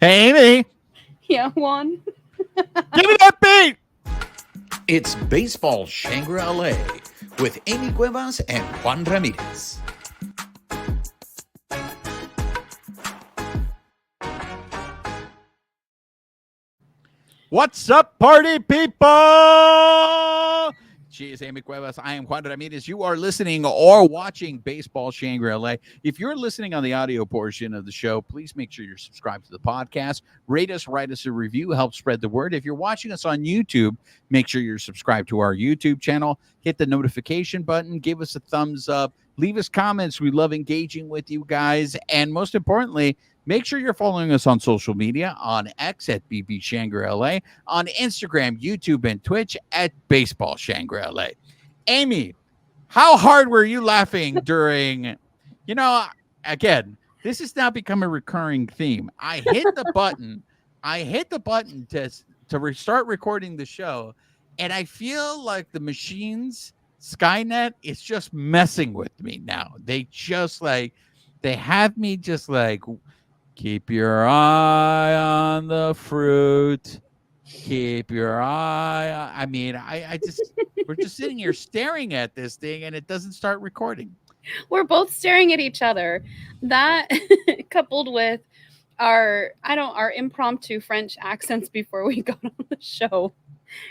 Hey, Amy, Yeah, Juan. give me that beat. It's Baseball Shangri-La with Amy Cuevas and Juan Ramirez. What's up, party people? She is Amy Cuevas. I am Juan Ramirez. You are listening or watching Baseball Shangri-La. If you're listening on the audio portion of the show, please make sure you're subscribed to the podcast. Rate us, write us a review, help spread the word. If you're watching us on YouTube, make sure you're subscribed to our YouTube channel. Hit the notification button. Give us a thumbs up. Leave us comments. We love engaging with you guys. And most importantly, make sure you're following us on social media on X at BB Shangri-La, on Instagram, YouTube, and Twitch at Baseball Shangri-La. Amy, how hard were you laughing during, again, this has now become a recurring theme. I hit the button. To restart recording the show, and I feel like the machines, Skynet, is just messing with me now. They have me just like, keep your eye on the fruit. Keep your eye on. I mean, I just, we're just sitting here staring at this thing and it doesn't start recording. We're both staring at each other. That coupled with our impromptu French accents before we got on the show.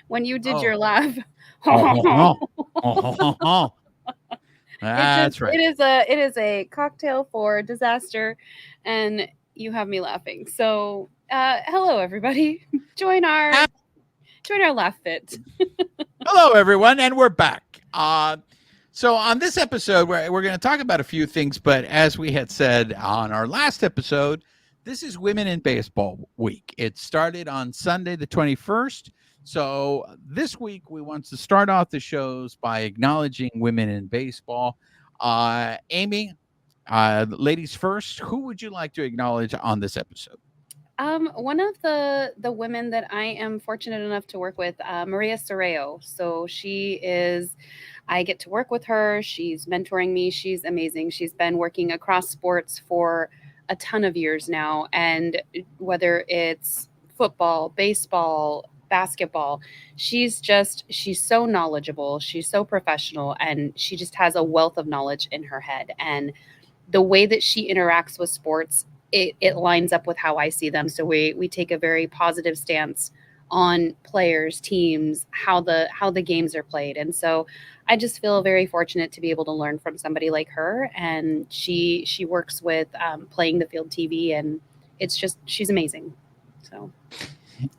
When you did your laugh. That's right. It is a cocktail for disaster, and you have me laughing. So hello everybody. Join our laugh fit. Hello, everyone, and we're back. So on this episode, we're going to talk about a few things, but as we had said on our last episode, this is Women in Baseball Week. It started on Sunday, the 21st. So this week, we want to start off the shows by acknowledging women in baseball. Amy, ladies first, who would you like to acknowledge on this episode? One of the women that I am fortunate enough to work with, Maria Soreo. So I get to work with her. She's mentoring me. She's amazing. She's been working across sports for a ton of years now, and whether it's football, baseball, basketball, she's so knowledgeable. She's so professional, and she just has a wealth of knowledge in her head. And the way that she interacts with sports, it lines up with how I see them. So we take a very positive stance on players, teams, how the games are played. And so I just feel very fortunate to be able to learn from somebody like her. And she works with playing the field TV, and she's amazing. So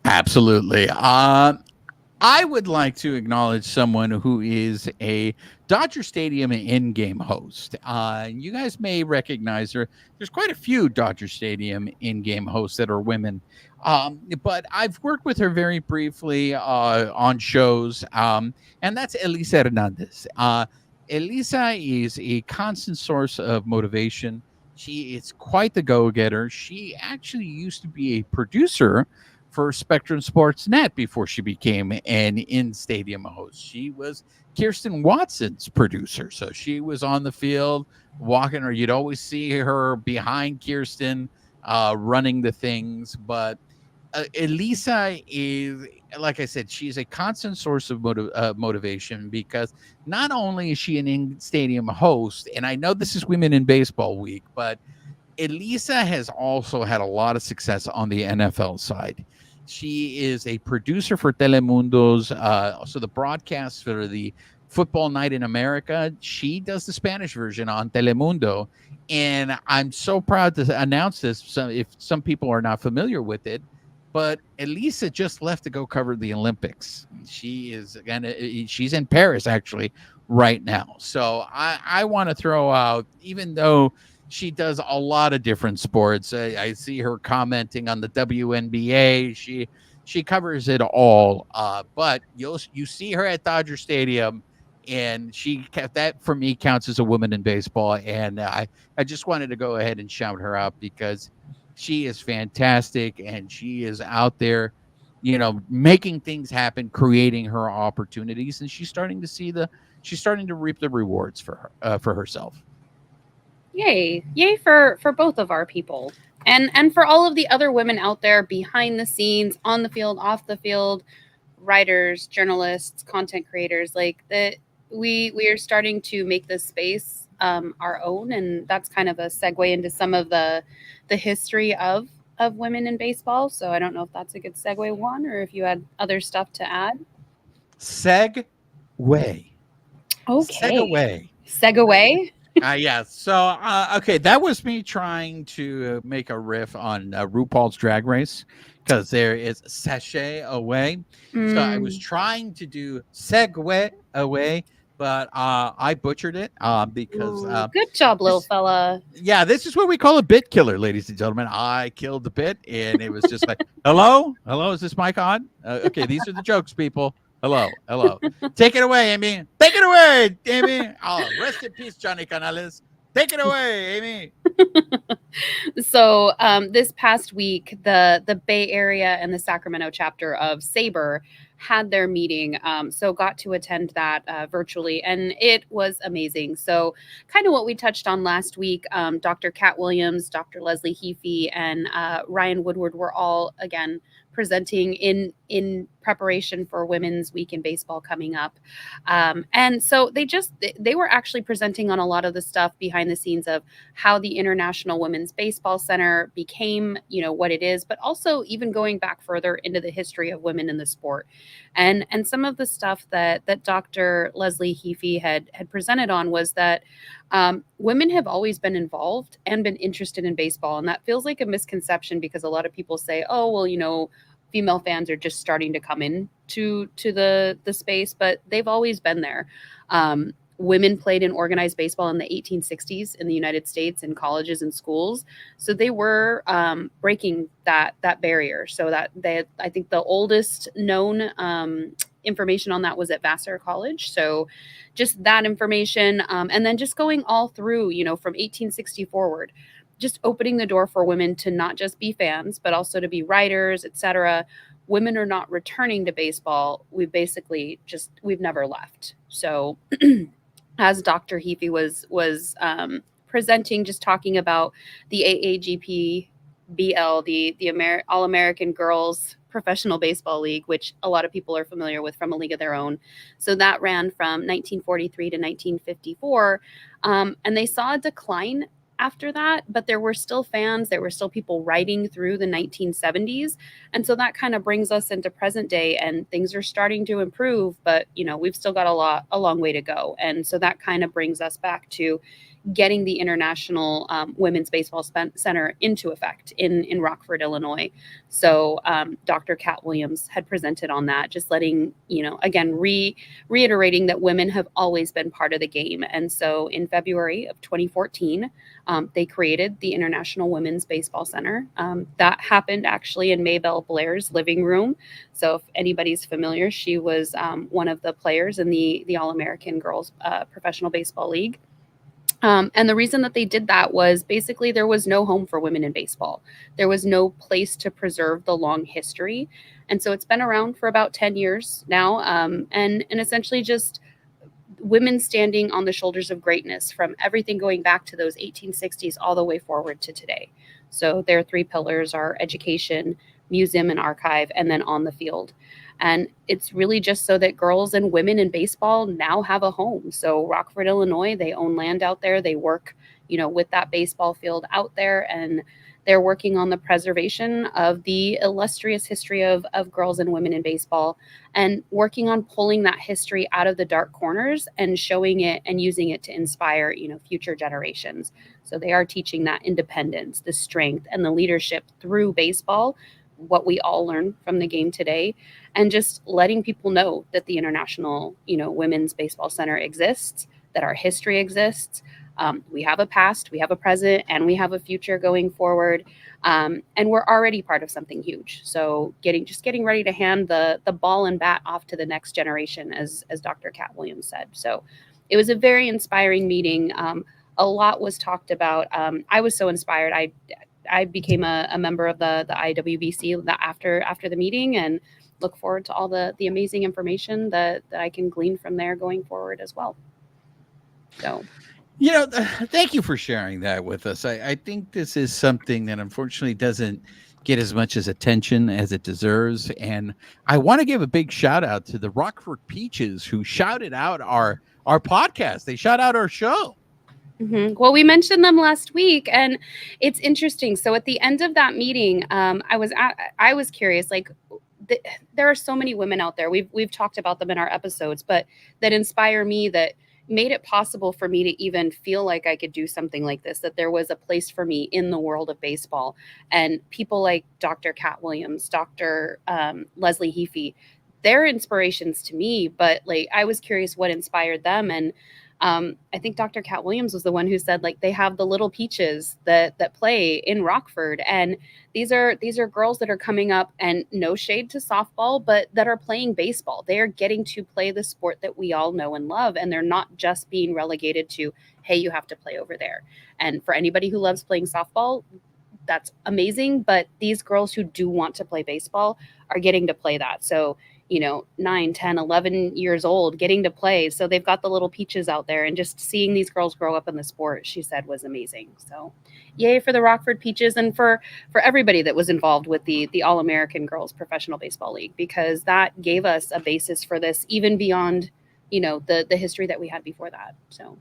Absolutely. I would like to acknowledge someone who is a Dodger Stadium in-game host. You guys may recognize her. There's quite a few Dodger Stadium in-game hosts that are women, but I've worked with her very briefly on shows, and that's Elisa Hernandez. Elisa is a constant source of motivation. She is quite the go-getter. She actually used to be a producer for Spectrum Sports Net before she became an in-stadium host. She was Kirsten Watson's producer, so she was on the field walking, or you'd always see her behind Kirsten running the things. But Elisa is, like I said, she's a constant source of motivation, because not only is she an in-stadium host, and I know this is Women in Baseball Week, but Elisa has also had a lot of success on the NFL side. She is a producer for Telemundo's, so the broadcast for the Football Night in America. She does the Spanish version on Telemundo. And I'm so proud to announce this. So if some people are not familiar with it, but Elisa just left to go cover the Olympics. She's in Paris actually right now. So I want to throw out, even though she does a lot of different sports. I see her commenting on the WNBA. She covers it all. But you see her at Dodger Stadium, and that for me counts as a woman in baseball. And I just wanted to go ahead and shout her out, because she is fantastic, and she is out there, making things happen, creating her opportunities, and she's starting to reap the rewards for herself. Yay for both of our people, and for all of the other women out there behind the scenes, on the field, off the field, writers, journalists, content creators, like that. We are starting to make this space our own, and that's kind of a segue into some of the history of women in baseball. So I don't know if that's a good segue one, or if you had other stuff to add. Segway. Okay, Segway. segue. Yeah. So, okay, that was me trying to make a riff on RuPaul's Drag Race, because there is sachet away. So I was trying to do segue away, but I butchered it because Ooh, good job, little this, fella. yeah, this is what we call a bit killer, ladies and gentlemen. I killed the bit, and it was just like, hello, is this mic on? Okay, these are the jokes, people. Hello. Take it away, Amy. Take it away, Amy. Oh, rest in peace, Johnny Canales. Take it away, Amy. So this past week, the Bay Area and the Sacramento chapter of SABR had their meeting. So got to attend that virtually, and it was amazing. So kind of what we touched on last week, Dr. Kat Williams, Dr. Leslie Heafy, and Ryan Woodward were all, again, presenting in preparation for Women's Week in Baseball coming up. And so they were actually presenting on a lot of the stuff behind the scenes of how the International Women's Baseball Center became, what it is, but also even going back further into the history of women in the sport. And some of the stuff that Dr. Leslie Heafy had presented on was that women have always been involved and been interested in baseball. And that feels like a misconception, because a lot of people say, oh, well, female fans are just starting to come in to the space, but they've always been there. Women played in organized baseball in the 1860s in the United States in colleges and schools. So they were breaking that barrier. So that I think the oldest known information on that was at Vassar College. So just that information. And then just going all through, from 1860 forward, just opening the door for women to not just be fans, but also to be writers, etc. Women are not returning to baseball. We've never left. So as Dr. Heafy was presenting, just talking about the AAGP BL, the All-American Girls Professional Baseball League, which a lot of people are familiar with from A League of Their Own. So that ran from 1943 to 1954, and they saw a decline after that, but there were still fans, there were still people writing through the 1970s. And so that kind of brings us into present day, and things are starting to improve, but we've still got a long way to go. And so that kind of brings us back to getting the International Women's Baseball Center into effect in Rockford, Illinois. So Dr. Kat Williams had presented on that, just letting, again, reiterating that women have always been part of the game. And so in February of 2014, they created the International Women's Baseball Center. That happened actually in Maybelle Blair's living room. So if anybody's familiar, she was one of the players in the All-American Girls Professional Baseball League. And the reason that they did that was basically there was no home for women in baseball. There was no place to preserve the long history. And so it's been around for about 10 years now. And essentially just women standing on the shoulders of greatness, from everything going back to those 1860s all the way forward to today. So their three pillars are education, museum and archive, and then on the field. And it's really just so that girls and women in baseball now have a home. So Rockford, Illinois, they own land out there. They work, with that baseball field out there, and they're working on the preservation of the illustrious history of girls and women in baseball, and working on pulling that history out of the dark corners and showing it and using it to inspire, future generations. So they are teaching that independence, the strength, and the leadership through baseball, what we all learn from the game today, and just letting people know that the International, Women's Baseball Center exists, that our history exists. We have a past, we have a present, and we have a future going forward. And we're already part of something huge. So getting ready to hand the ball and bat off to the next generation, as Dr. Kat Williams said. So it was a very inspiring meeting. A lot was talked about. I was so inspired. I became a member of the IWBC after the meeting, and look forward to all the amazing information that I can glean from there going forward as well. So, Thank you for sharing that with us. I think this is something that unfortunately doesn't get as much as attention as it deserves. And I want to give a big shout out to the Rockford Peaches who shouted out our podcast. They shout out our show. Well, we mentioned them last week, and it's interesting. So at the end of that meeting, I was curious, like there are so many women out there. We've talked about them in our episodes, but that inspire me, that made it possible for me to even feel like I could do something like this, that there was a place for me in the world of baseball. And people like Dr. Cat Williams, Dr. Leslie Heafy, they're inspirations to me. But like I was curious what inspired them, and I think Dr. Cat Williams was the one who said like they have the little peaches that play in Rockford, and these are girls that are coming up, and no shade to softball, but that are playing baseball. They are getting to play the sport that we all know and love, and they're not just being relegated to, hey, you have to play over there. And for anybody who loves playing softball, that's amazing, but these girls who do want to play baseball are getting to play that. So 9, 10, 11 years old getting to play. So they've got the little peaches out there, and just seeing these girls grow up in the sport, she said, was amazing. So yay for the Rockford Peaches, and for everybody that was involved with the All-American Girls Professional Baseball League, because that gave us a basis for this, even beyond, the history that we had before that. So.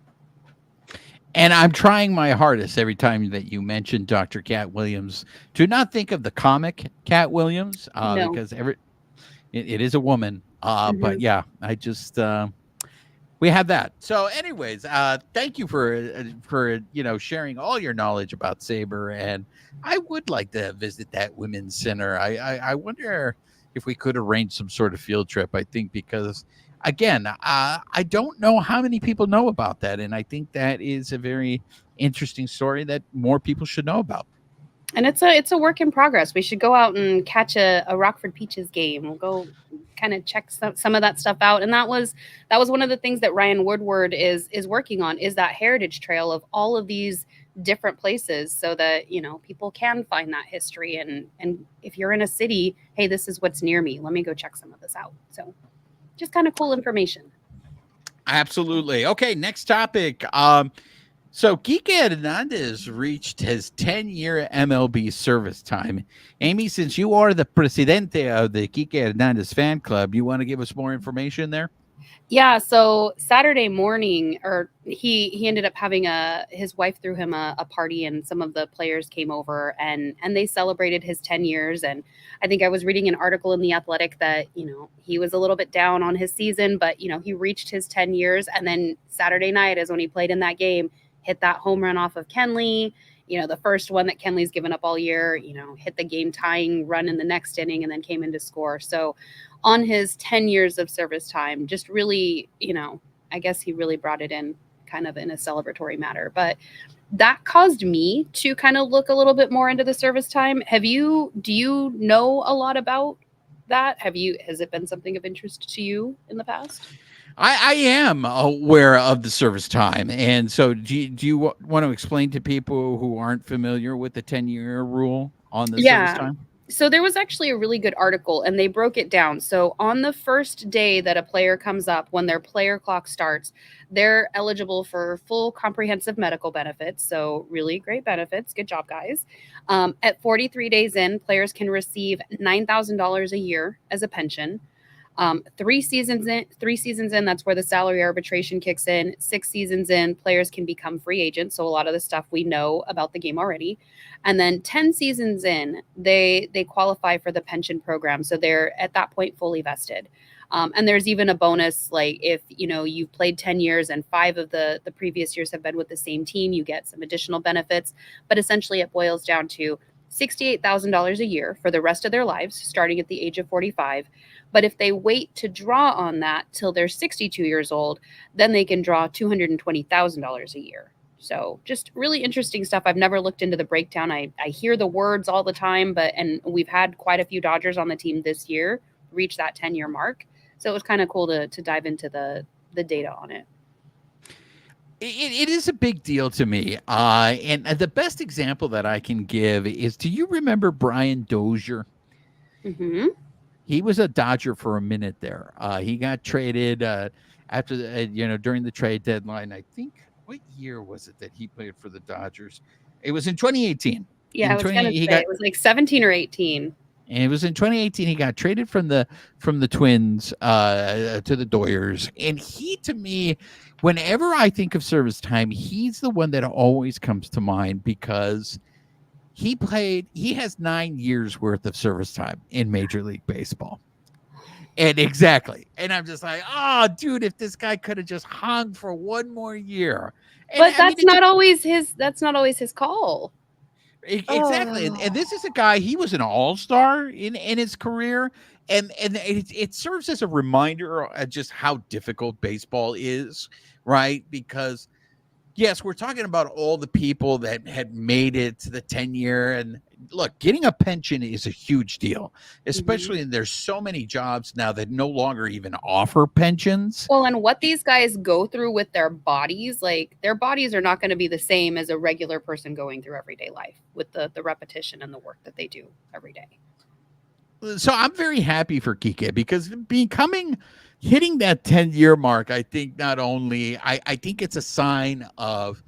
And I'm trying my hardest every time that you mention Dr. Cat Williams to not think of the comic Cat Williams, No. because it is a woman. But Mhm. yeah, I just we have that. So, anyways, thank you for sharing all your knowledge about Saber, and I would like to visit that women's center. I wonder if we could arrange some sort of field trip. I think because again, I don't know how many people know about that, and I think that is a very interesting story that more people should know about. And it's a work in progress. We should go out and catch a Rockford Peaches game. We'll go kind of check some of that stuff out. And that was one of the things that Ryan Woodward is working on, is that heritage trail of all of these different places, so that people can find that history. And if you're in a city, hey, this is what's near me, let me go check some of this out. So just kind of cool information. Absolutely. Okay, next topic. So Kike Hernandez reached his 10-year MLB service time. Amy, since you are the presidente of the Kike Hernandez fan club, you want to give us more information there? Yeah, so Saturday morning, or he ended up having his wife threw him a party, and some of the players came over, and they celebrated his 10 years. And I think I was reading an article in The Athletic that, he was a little bit down on his season, but he reached his 10 years, and then Saturday night is when he played in that game, hit that home run off of Kenley, the first one that Kenley's given up all year, hit the game tying run in the next inning, and then came in to score. So on his 10 years of service time, just really, I guess he really brought it in kind of in a celebratory matter. But that caused me to kind of look a little bit more into the service time. Do you know a lot about that? Has it been something of interest to you in the past? I am aware of the service time. And so do you want to explain to people who aren't familiar with the 10-year rule on the service time? So there was actually a really good article, and they broke it down. So on the first day that a player comes up, when their player clock starts, they're eligible for full comprehensive medical benefits. So really great benefits. Good job, guys. At 43 days in, players can receive $9,000 a year as a pension. 3 seasons in, that's where the salary arbitration kicks in. 6 seasons in, players can become free agents. So a lot of the stuff we know about the game already. And then 10 seasons in, they qualify for the pension program. So they're at that point fully vested. And there's even a bonus, like if you've played 10 years and 5 of the previous years have been with the same team, you get some additional benefits. But essentially it boils down to $68,000 a year for the rest of their lives, starting at the age of 45. But if they wait to draw on that till they're 62 years old, then they can draw $220,000 a year. So just really interesting stuff. I've never looked into the breakdown. I hear the words all the time, and we've had quite a few Dodgers on the team this year reach that 10-year mark. So it was kind of cool to dive into the data on it. It is a big deal to me. And the best example that I can give is, do you remember Brian Dozier? Mm-hmm. He was a Dodger for a minute there. He got traded after during the trade deadline. I think what year was it that he played for the Dodgers? It was in 2018. Yeah, I In was 20, gonna he say got it was like 17 or 18. And it was in 2018 he got traded from the Twins to the Doyers. And he, to me, whenever I think of service time, he's the one that always comes to mind because he has 9 years worth of service time in Major League Baseball. And exactly. And I'm just like, oh, dude, if this guy could have just hung for one more year. And But I mean, that's not always his call. Exactly, and this is a guy. He was an all-star in his career, and it serves as a reminder of just how difficult baseball is, right? Because yes, we're talking about all the people that had made it to the 10-year. And look, getting a pension is a huge deal, especially there's so many jobs now that no longer even offer pensions. Well, and what these guys go through with their bodies, like their bodies are not going to be the same as a regular person going through everyday life with the repetition and the work that they do every day. So I'm very happy for Kike because hitting that 10-year mark, I think not only I think it's a sign of,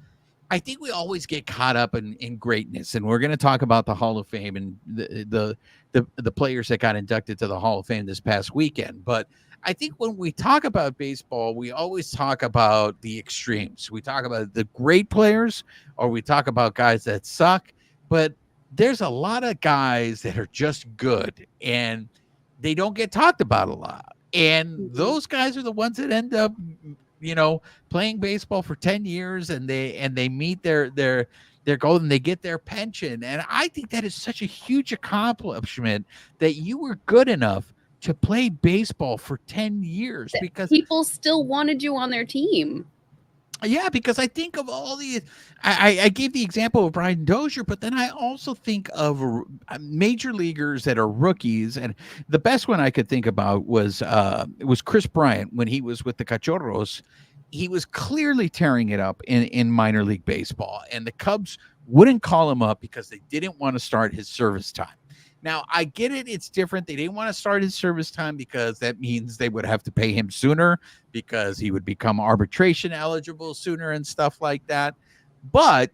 I think we always get caught up in greatness, and we're going to talk about the Hall of Fame and the players that got inducted to the Hall of Fame this past weekend. But I think when we talk about baseball, we always talk about the extremes. We talk about the great players, or we talk about guys that suck. But there's a lot of guys that are just good, and they don't get talked about a lot. And those guys are the ones that end up, playing baseball for 10 years, and they meet their goal, and they get their pension. And I think that is such a huge accomplishment that you were good enough to play baseball for 10 years, because people still wanted you on their team. Yeah, because I think of all the, I gave the example of Brian Dozier, but then I also think of major leaguers that are rookies, and the best one I could think about was Chris Bryant when he was with the Cachorros. He was clearly tearing it up in minor league baseball, and the Cubs wouldn't call him up because they didn't want to start his service time. Now, I get it. It's different. They didn't want to start his service time because that means they would have to pay him sooner, because he would become arbitration eligible sooner and stuff like that. But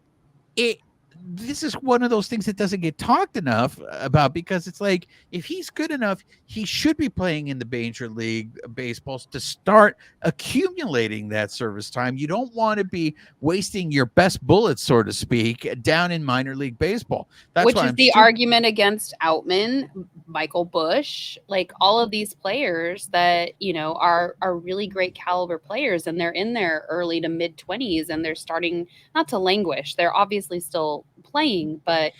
this is one of those things that doesn't get talked enough about, because it's like, if he's good enough, he should be playing in the Major League Baseballs to start accumulating that service time. You don't want to be wasting your best bullets, so to speak, down in minor league baseball. That's which is the argument against Outman, Michael Busch, like all of these players that, are really great caliber players, and they're in their early to mid 20s, and they're starting not to languish. They're obviously still playing, but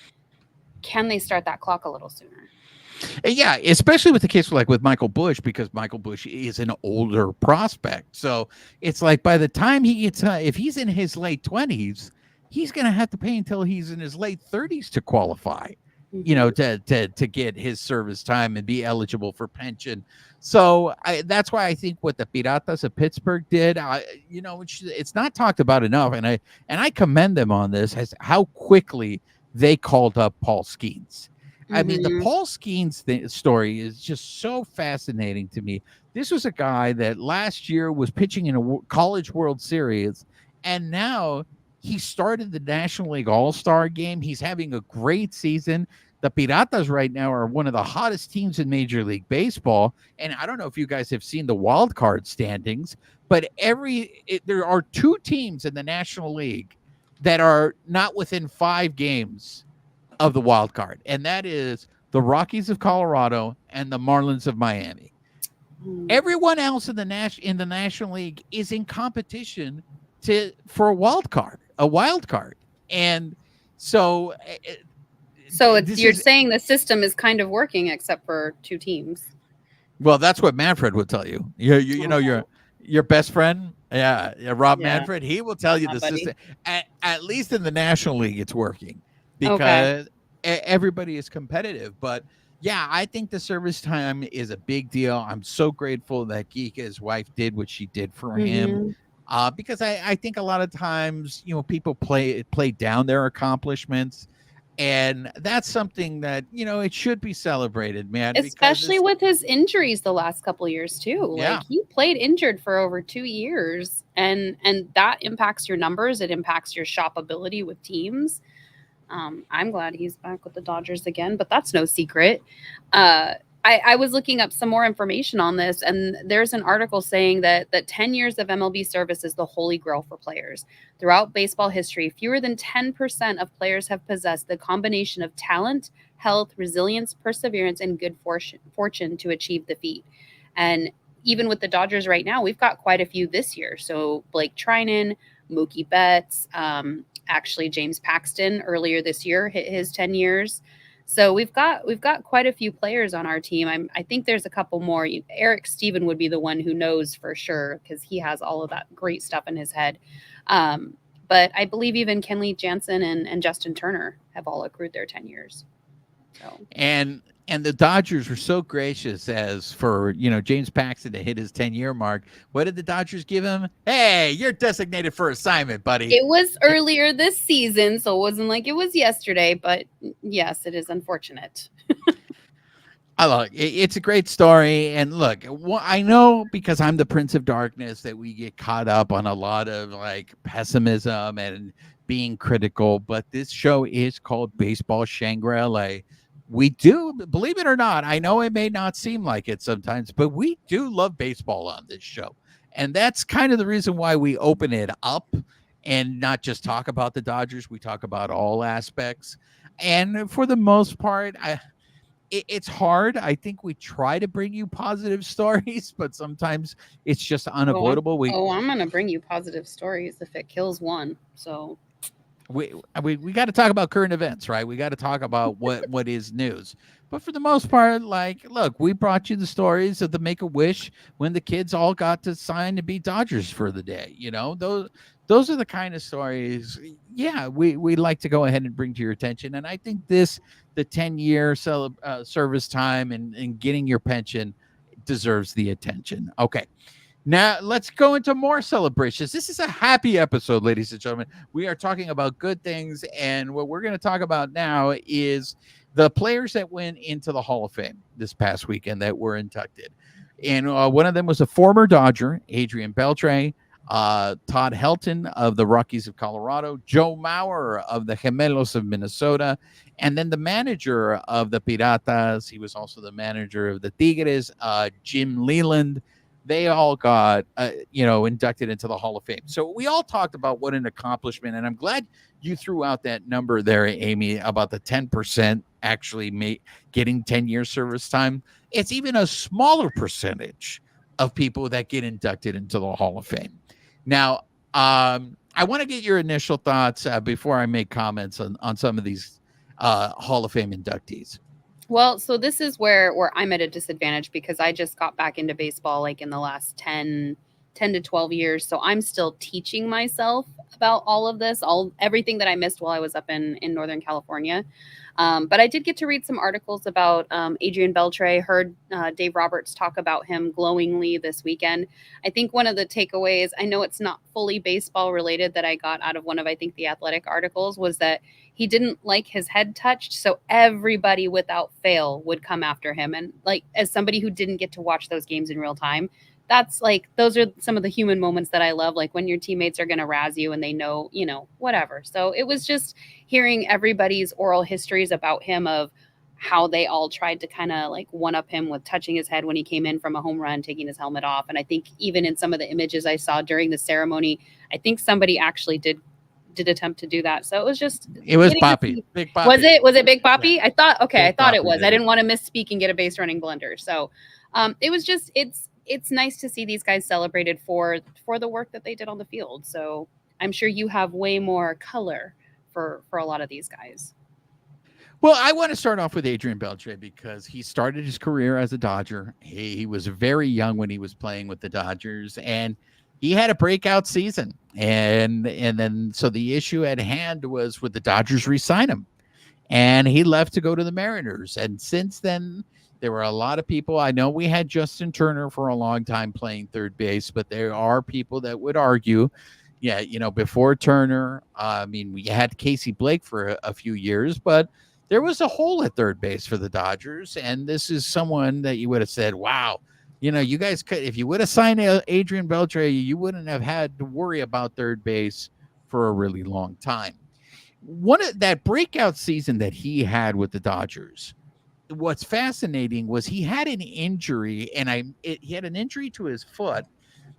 can they start that clock a little sooner? Yeah, especially with the case with Michael Busch, because Michael Busch is an older prospect. So it's like, by the time he gets, if he's in his late 20s, he's going to have to pay until he's in his late 30s to qualify, to get his service time and be eligible for pension. So that's why I think what the Piratas of Pittsburgh did, it's not talked about enough, and I commend them on this, as how quickly they called up Paul Skeens. I mean, the Paul Skeens story is just so fascinating to me. This was a guy that last year was pitching in a College World Series, and now he started the National League All-Star game. He's having a great season. The Piratas right now are one of the hottest teams in Major League Baseball. And I don't know if you guys have seen the wild card standings, but there are 2 teams in the National League that are not within 5 games of the wild card, and that is the Rockies of Colorado and the Marlins of Miami. Everyone else in the National League is in competition for a wild card. And so you're saying the system is kind of working, except for 2 teams. Well, that's what Manfred would tell you. Your best friend, Rob Manfred, he will tell you the system. At least in the National League, it's working, because everybody is competitive. But yeah, I think the service time is a big deal. I'm so grateful that Geeka, his wife, did what she did for him. Because I think a lot of times, people play down their accomplishments. And that's something that, it should be celebrated, man. Especially with his injuries the last couple of years too. Yeah. Like, he played injured for over 2 years, and that impacts your numbers. It impacts your shopability with teams. I'm glad he's back with the Dodgers again, but that's no secret. I was looking up some more information on this, and there's an article saying that 10 years of MLB service is the holy grail for players. Throughout baseball history, fewer than 10% of players have possessed the combination of talent, health, resilience, perseverance, and good fortune to achieve the feat. And even with the Dodgers right now, we've got quite a few this year. So Blake Trinan, Mookie Betts, actually James Paxton earlier this year hit his 10 years. So we've got quite a few players on our team. I think there's a couple more. Eric Steven would be the one who knows for sure, because he has all of that great stuff in his head. But I believe even Kenley Jansen and Justin Turner have all accrued their 10 years. So. And the Dodgers were so gracious as for, James Paxton to hit his 10-year mark. What did the Dodgers give him? Hey, you're designated for assignment, buddy. It was earlier this season, so it wasn't like it was yesterday, but yes, it is unfortunate. I love it. It's a great story. And look, I know, because I'm the Prince of Darkness, that we get caught up on a lot of like pessimism and being critical, but this show is called Baseball Shangri-La. We do, believe it or not, I know it may not seem like it sometimes, but we do love baseball on this show. And that's kind of the reason why we open it up and not just talk about the Dodgers. We talk about all aspects. And for the most part, it's hard. I think we try to bring you positive stories, but sometimes it's just unavoidable. I'm going to bring you positive stories if it kills one. So we got to talk about current events, right? We got to talk about what is news. But for the most part, like, look, we brought you the stories of the Make-A-Wish when the kids all got to sign to be Dodgers for the day. Those are the kind of stories, we like to go ahead and bring to your attention. And I think the 10-year service time and getting your pension deserves the attention. Okay. Now, let's go into more celebrations. This is a happy episode, ladies and gentlemen. We are talking about good things, and what we're going to talk about now is the players that went into the Hall of Fame this past weekend that were inducted. And one of them was a former Dodger, Adrian Beltre, Todd Helton of the Rockies of Colorado, Joe Mauer of the Gemelos of Minnesota, and then the manager of the Piratas. He was also the manager of the Tigres, Jim Leland. They all got, inducted into the Hall of Fame. So we all talked about what an accomplishment, and I'm glad you threw out that number there, Amy, about the 10% actually getting 10-year service time. It's even a smaller percentage of people that get inducted into the Hall of Fame. Now, I want to get your initial thoughts before I make comments on some of these Hall of Fame inductees. Well, so this is where I'm at a disadvantage, because I just got back into baseball like in the last 10 to 12 years. So I'm still teaching myself about all of this, everything that I missed while I was up in Northern California. But I did get to read some articles about Adrian Beltre. Heard Dave Roberts talk about him glowingly this weekend. I think one of the takeaways, I know it's not fully baseball related, that I got out of one of, I think, the Athletic articles, was that he didn't like his head touched. So everybody without fail would come after him. And like, as somebody who didn't get to watch those games in real time, that's like, those are some of the human moments that I love, like when your teammates are going to razz you and they know, whatever. So it was just hearing everybody's oral histories about him, of how they all tried to kind of like one up him with touching his head when he came in from a home run, taking his helmet off. And I think even in some of the images I saw during the ceremony, I think somebody actually did attempt to do that. So it was Poppy. Big Poppy. Was it Big Poppy? Yeah. I thought it was. Did. I didn't want to misspeak and get a base running blunder. So it was just, it's nice to see these guys celebrated for the work that they did on the field. So I'm sure you have way more color for a lot of these guys. Well, I want to start off with Adrian Beltre, because he started his career as a Dodger. He was very young when he was playing with the Dodgers, and he had a breakout season. And then so the issue at hand was, would the Dodgers re-sign him? And he left to go to the Mariners. And since then, there were a lot of people. I know we had Justin Turner for a long time playing third base, but there are people that would argue, Yeah, before Turner, I mean, we had Casey Blake for a few years, but there was a hole at third base for the Dodgers, and this is someone that you would have said, "Wow, you guys could if you would have signed Adrian Beltre, you wouldn't have had to worry about third base for a really long time." One of that breakout season that he had with the Dodgers, what's fascinating was he had an injury, and he had an injury to his foot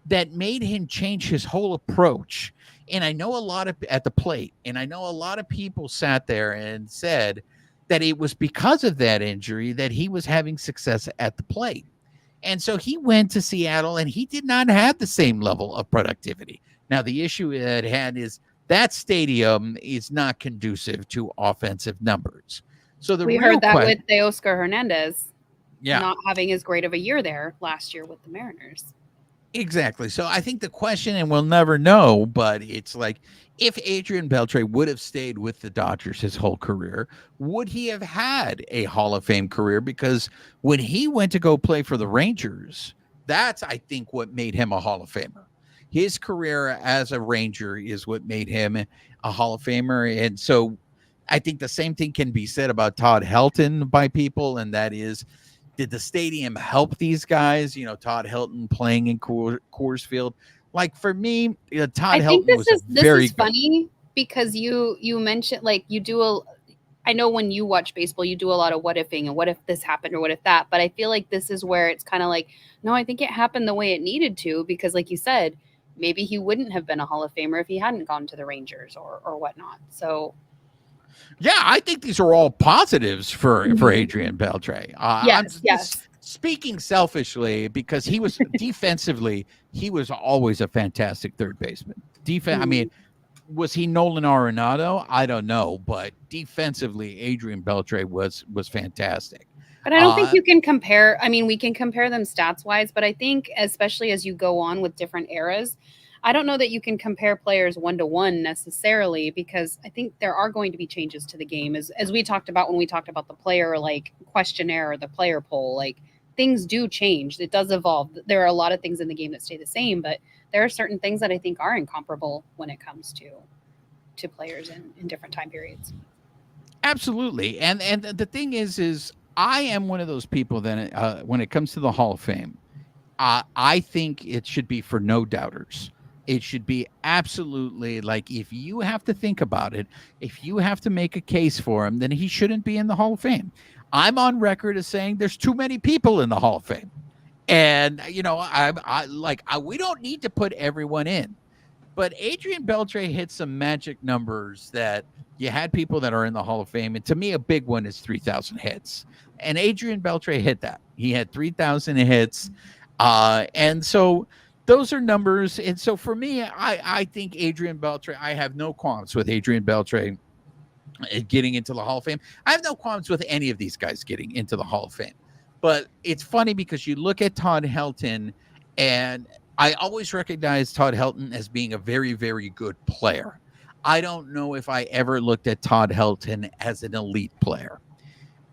that made him change his whole approach. And I know a lot of at the plate, and I know a lot of people sat there and said that it was because of that injury that he was having success at the plate. And so he went to Seattle and he did not have the same level of productivity. Now, the issue at hand is that stadium is not conducive to offensive numbers. So we heard that with Teoscar Hernandez not having as great of a year there last year with the Mariners. Exactly. So I think the question, and we'll never know, but it's like, if Adrian Beltre would have stayed with the Dodgers his whole career, would he have had a Hall of Fame career? Because when he went to go play for the Rangers, that's, I think, what made him a Hall of Famer. His career as a Ranger is what made him a Hall of Famer. And so I think the same thing can be said about Todd Helton by people, and that is, did the stadium help these guys? Todd Helton playing in Coors Field. Like, for me, Todd Helton was very good. Funny because you mentioned, like, I know when you watch baseball, you do a lot of what ifing and what if this happened or what if that. But I feel like this is where it's kind of like, no, I think it happened the way it needed to, because like you said, maybe he wouldn't have been a Hall of Famer if he hadn't gone to the Rangers or whatnot. So. Yeah, I think these are all positives for Adrian Beltre. Yes. Speaking selfishly, because he was defensively, he was always a fantastic third baseman. I mean, was he Nolan Arenado? I don't know, but defensively, Adrian Beltre was fantastic. But I don't think you can compare. I mean, we can compare them stats wise, but I think especially as you go on with different eras, I don't know that you can compare players 1-to-1 necessarily, because I think there are going to be changes to the game, as we talked about when we talked about the player questionnaire or the player poll. Like, things do change. It does evolve. There are a lot of things in the game that stay the same, but there are certain things that I think are incomparable when it comes to players in different time periods. Absolutely. And the thing is I am one of those people that when it comes to the Hall of Fame, I think it should be for no doubters. It should be absolutely, like, if you have to think about it, if you have to make a case for him, then he shouldn't be in the Hall of Fame. I'm on record as saying there's too many people in the Hall of Fame. And, we don't need to put everyone in. But Adrian Beltre hit some magic numbers that you had people that are in the Hall of Fame. And to me, a big one is 3,000 hits. And Adrian Beltre hit that. He had 3,000 hits. And so those are numbers. And so for me, I think Adrian Beltre, I have no qualms with Adrian Beltre getting into the Hall of Fame. I have no qualms with any of these guys getting into the Hall of Fame. But it's funny because you look at Todd Helton, and I always recognize Todd Helton as being a very, very good player. I don't know if I ever looked at Todd Helton as an elite player.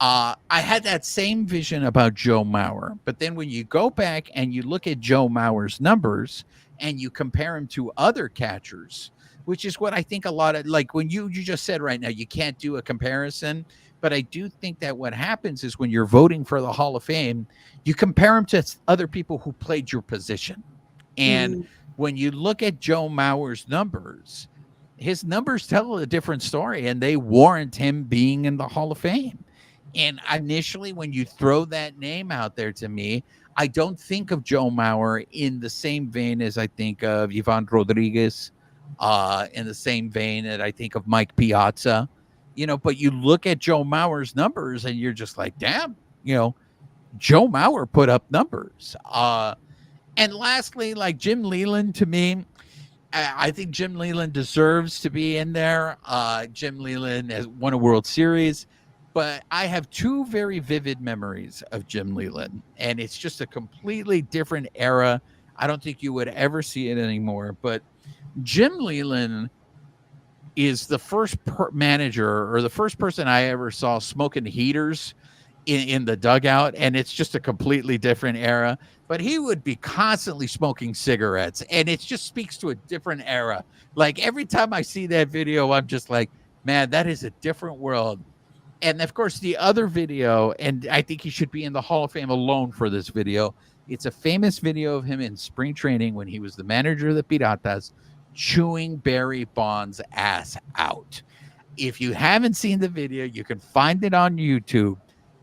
I had that same vision about Joe Mauer. But then when you go back and you look at Joe Mauer's numbers and you compare him to other catchers, which is what I think a lot of, like when you just said right now, you can't do a comparison. But I do think that what happens is when you're voting for the Hall of Fame, you compare him to other people who played your position. And when you look at Joe Mauer's numbers, his numbers tell a different story, and they warrant him being in the Hall of Fame. And initially, when you throw that name out there to me, I don't think of Joe Mauer in the same vein as I think of Ivan Rodriguez, in the same vein that I think of Mike Piazza, but you look at Joe Mauer's numbers and you're just like, damn, Joe Mauer put up numbers. And lastly, like Jim Leyland, to me, I think Jim Leyland deserves to be in there. Jim Leyland has won a World Series, but I have two very vivid memories of Jim Leyland, and it's just a completely different era. I don't think you would ever see it anymore, but Jim Leyland is the first manager or the first person I ever saw smoking heaters in the dugout, and it's just a completely different era. But he would be constantly smoking cigarettes, and it just speaks to a different era. Like every time I see that video, I'm just like, man, that is a different world. And of course, the other video, and I think he should be in the Hall of Fame alone for this video. It's a famous video of him in spring training when he was the manager of the Piratas, chewing Barry Bonds' ass out. If you haven't seen the video, you can find it on YouTube.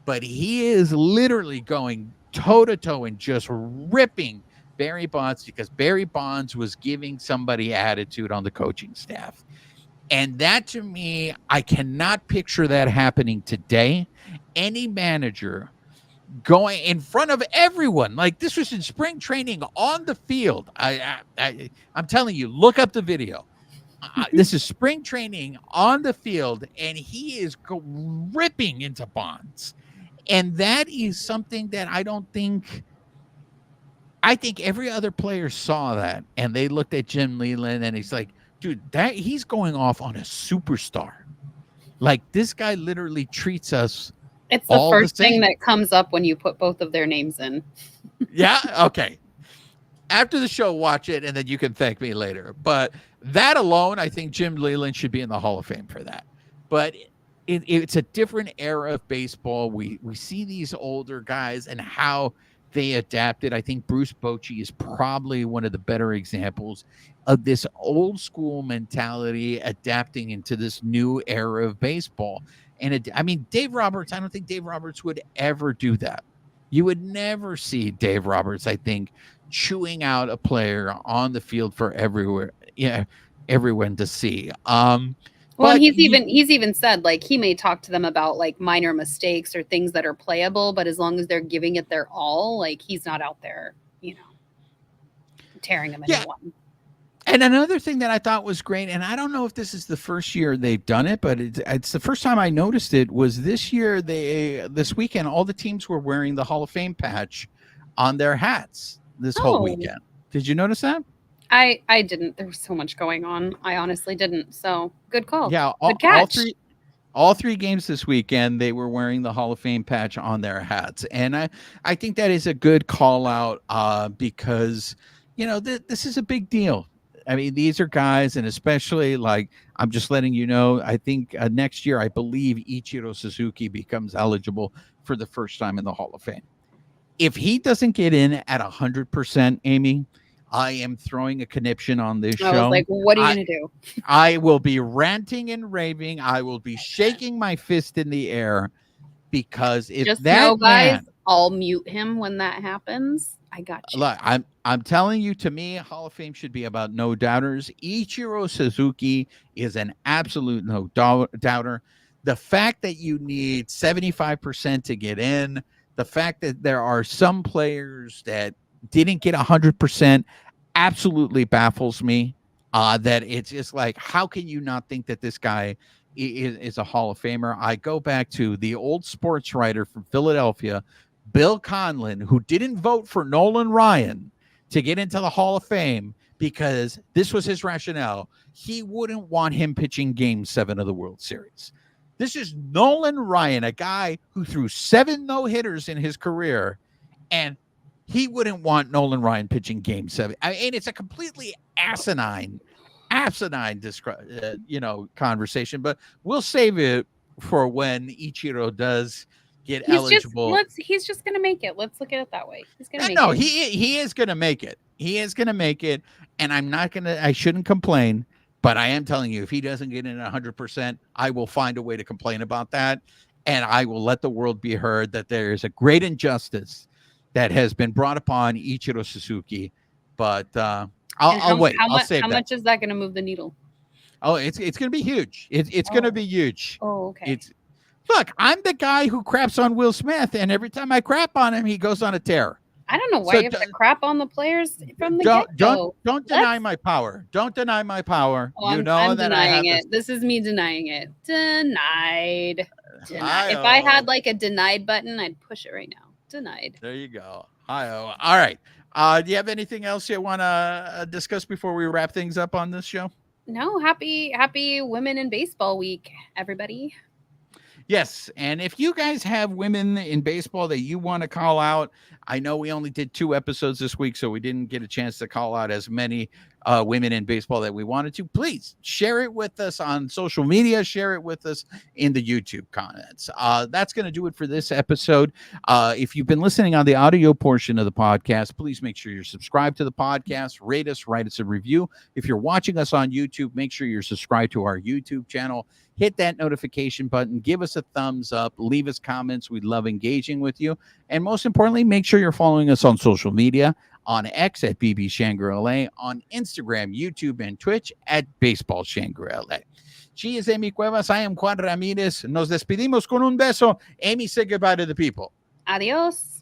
But he is literally going toe to toe and just ripping Barry Bonds because Barry Bonds was giving somebody attitude on the coaching staff. And that, to me, I cannot picture that happening today. Any manager going in front of everyone, like this was in spring training on the field. I'm telling you, look up the video. This is spring training on the field, and he is ripping into Bonds. And that is something that I think every other player saw that, and they looked at Jim Leyland, and he's like, dude, he's going off on a superstar. Like this guy literally treats us. It's the first thing that comes up when you put both of their names in. Yeah. Okay. After the show, watch it, and then you can thank me later. But that alone, I think Jim Leyland should be in the Hall of Fame for that. But it's a different era of baseball. We see these older guys and how they adapted. I think Bruce Bochy is probably one of the better examples of this old school mentality adapting into this new era of baseball. And I mean, Dave Roberts, I don't think Dave Roberts would ever do that. You would never see Dave Roberts, I think, chewing out a player on the field for everyone to see. Well, and he's even said, like, he may talk to them about like minor mistakes or things that are playable, but as long as they're giving it their all, like he's not out there, tearing them into one. And another thing that I thought was great, and I don't know if this is the first year they've done it, but it's the first time I noticed it, was this year. This weekend, all the teams were wearing the Hall of Fame patch on their hats this whole weekend. Did you notice that? I didn't. There was so much going on. I honestly didn't. So good call. Yeah, good catch. All three games this weekend, they were wearing the Hall of Fame patch on their hats, and I think that is a good call out because this is a big deal. I mean, these are guys, and especially like I'm just letting you know. I think next year, I believe Ichiro Suzuki becomes eligible for the first time in the Hall of Fame. If he doesn't get in at 100%, Amy, I am throwing a conniption on this show. I was like, what are you going to do? I will be ranting and raving. I will be shaking my fist in the air because if just that know, guys, I'll mute him when that happens. I got you. Look, I'm telling you, to me, Hall of Fame should be about no doubters. Ichiro Suzuki is an absolute no doubter. The fact that you need 75% to get in, the fact that there are some players that didn't get 100% absolutely baffles me. That it's just like, how can you not think that this guy is a Hall of Famer? I go back to the old sports writer from Philadelphia, Bill Conlon, who didn't vote for Nolan Ryan to get into the Hall of Fame because this was his rationale. He wouldn't want him pitching Game 7 of the World Series. This is Nolan Ryan, a guy who threw 7 no-hitters in his career, and he wouldn't want Nolan Ryan pitching Game 7. I mean, it's a completely asinine conversation, but we'll save it for when Ichiro does get eligible. He's just going to make it. Let's look at it that way. He's going to make it. No, he is going to make it. He is going to make it, and I shouldn't complain, but I am telling you, if he doesn't get in 100%, I will find a way to complain about that, and I will let the world be heard that there is a great injustice that has been brought upon Ichiro Suzuki, but I'll wait. I'll save that. How much is that going to move the needle? Oh, it's going to be huge. It's going to be huge. Oh, okay. Look, I'm the guy who craps on Will Smith, and every time I crap on him, he goes on a tear. I don't know why you have to crap on the players from the get-go. Don't deny my power. Don't deny my power. Oh, I'm denying it. This is me denying it. Denied. If I had like a denied button, I'd push it right now. Denied. There you go. Hi-oh. All right. Do you have anything else you want to discuss before we wrap things up on this show? No. Happy Women in Baseball Week, everybody. Yes, and if you guys have women in baseball that you want to call out, I know we only did 2 episodes this week, so we didn't get a chance to call out as many women in baseball that we wanted to. Please share it with us on social media. Share it with us in the YouTube comments. That's going to do it for this episode. If you've been listening on the audio portion of the podcast, please make sure you're subscribed to the podcast. Rate us, write us a review. If you're watching us on YouTube, make sure you're subscribed to our YouTube channel. Hit that notification button, give us a thumbs up, leave us comments. We'd love engaging with you. And most importantly, make sure you're following us on social media, on X at BB Shangri-La, on Instagram, YouTube, and Twitch at Baseball Shangri-La. She is Amy Cuevas. I am Juan Ramirez. Nos despedimos con un beso. Amy, say goodbye to the people. Adios.